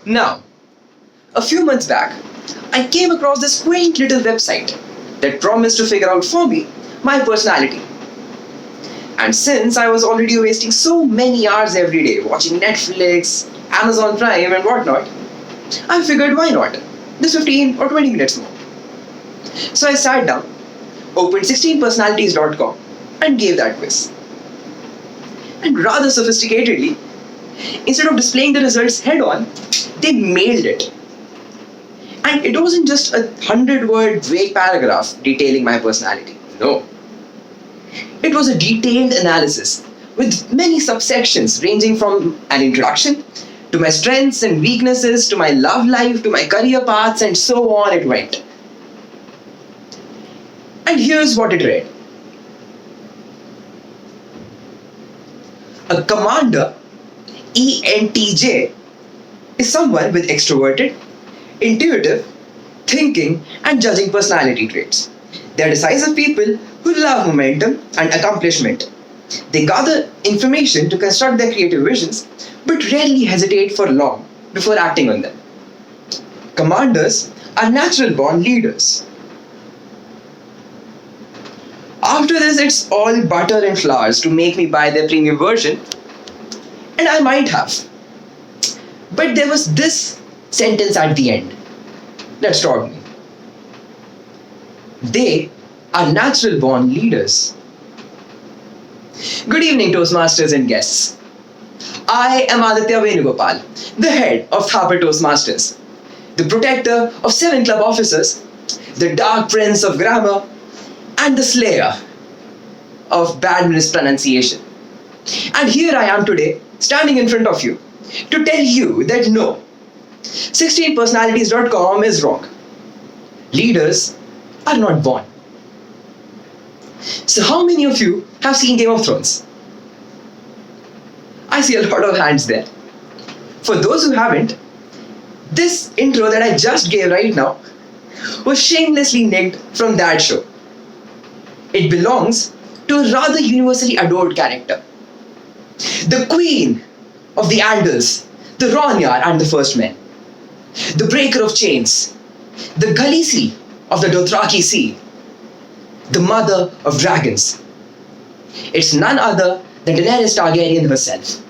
Now, a few months back, I came across this quaint little website that promised to figure out for me my personality. And since I was already wasting so many hours every day watching Netflix, Amazon Prime and whatnot, I figured why not? Just 15 or 20 minutes more. So I sat down, opened 16personalities.com and gave that quiz. And rather sophisticatedly, instead of displaying the results head on, they mailed it. And it wasn't just a 100-word vague paragraph detailing my personality. No. It was a detailed analysis with many subsections ranging from an introduction to my strengths and weaknesses to my love life to my career paths and so on it went. And here's what it read. A commander, ENTJ, is someone with extroverted, intuitive, thinking and judging personality traits. They are decisive people who love momentum and accomplishment. They gather information to construct their creative visions, but rarely hesitate for long before acting on them. Commanders are natural-born leaders. After this, it's all butter and flowers to make me buy their premium version, and I might have. But there was this sentence at the end that stopped me. They are natural-born leaders. Good evening, Toastmasters and guests. I am Aditya Venugopal, the head of Thapar Toastmasters, the protector of 7 club officers, the dark prince of grammar, and the slayer of bad mispronunciation. And here I am today, standing in front of you, to tell you that no, 16personalities.com is wrong. Leaders are not born. So how many of you have seen Game of Thrones? I see a lot of hands there. For those who haven't, this intro that I just gave right now was shamelessly nicked from that show. It belongs to a rather universally adored character. The queen of the Andals, the Ronyar and the First Men. The breaker of chains. The Khaleesi of the Dothraki Sea. The mother of dragons. It's none other than Daenerys Targaryen herself.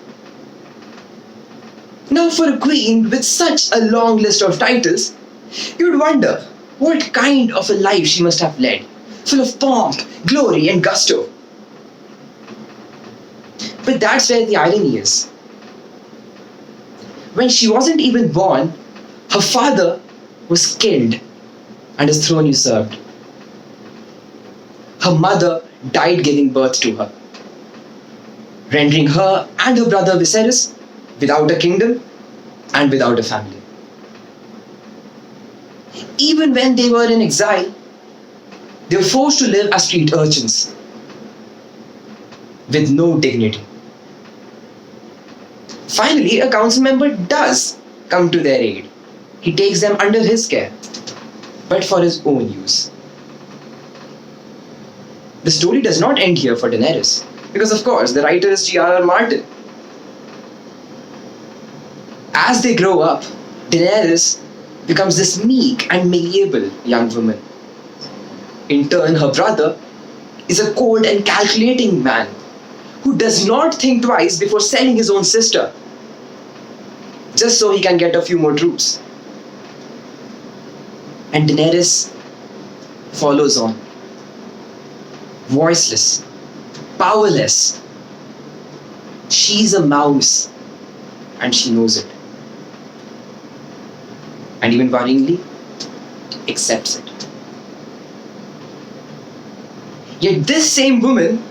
Now for a queen with such a long list of titles, you'd wonder what kind of a life she must have led, full of pomp, glory and gusto. But that's where the irony is. When she wasn't even born, her father was killed and his throne usurped. Her mother died giving birth to her, rendering her and her brother Viserys without a kingdom and without a family. Even when they were in exile, they were forced to live as street urchins with no dignity. Finally, a council member does come to their aid. He takes them under his care, but for his own use. The story does not end here for Daenerys, because of course the writer is J.R.R. Martin. As they grow up, Daenerys becomes this meek and malleable young woman. In turn, her brother is a cold and calculating man who does not think twice before selling his own sister, just so he can get a few more troops. And Daenerys follows on, voiceless, powerless. She's a mouse, and she knows it. And even worryingly, accepts it. Yet this same woman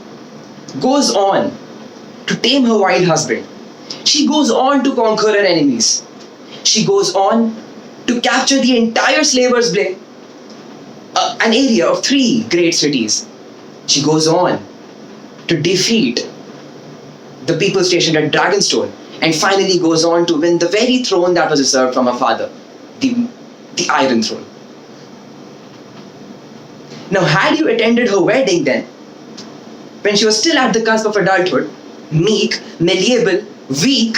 goes on to tame her wild husband. She goes on to conquer her enemies. She goes on to capture the entire Slaver's Bay, an area of 3 great cities. She goes on to defeat the people stationed at Dragonstone and finally goes on to win the very throne that was usurped from her father, the Iron Throne. Now, had you attended her wedding then, when she was still at the cusp of adulthood, meek, malleable, weak,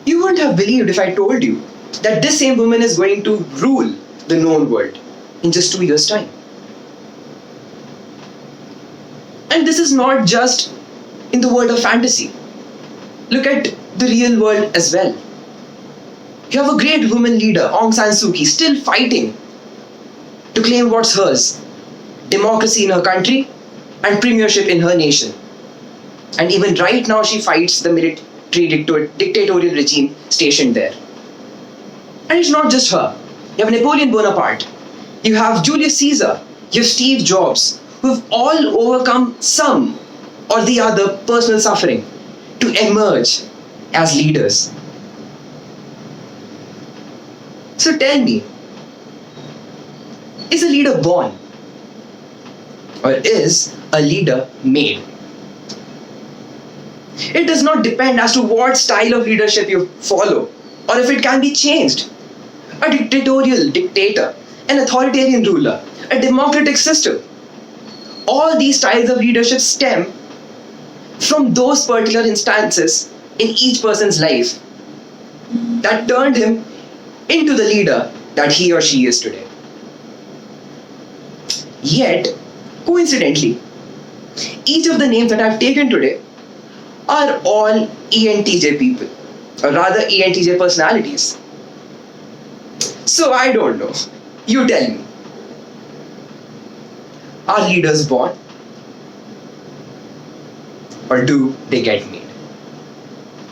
You wouldn't have believed if I told you that this same woman is going to rule the known world in just 2 years' time. And this is not just in the world of fantasy. Look at the real world as well. You have a great woman leader, Aung San Suu Kyi, still fighting to claim what's hers: democracy in her country and premiership in her nation. And even right now she fights the military dictatorial regime stationed there. And it's not just her. You have Napoleon Bonaparte, you have Julius Caesar, you have Steve Jobs, who have all overcome some or the other personal suffering to emerge as leaders. So tell me, is a leader born or is a leader made? It does not depend as to what style of leadership you follow or if it can be changed. A dictatorial dictator, an authoritarian ruler, a democratic system. All these styles of leadership stem from those particular instances in each person's life that turned him into the leader that he or she is today. Yet, coincidentally, each of the names that I've taken today are all ENTJ people, or rather ENTJ personalities. So I don't know. You tell me. Are leaders born? Or do they get made?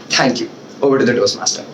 Thank you. Over to the Toastmaster.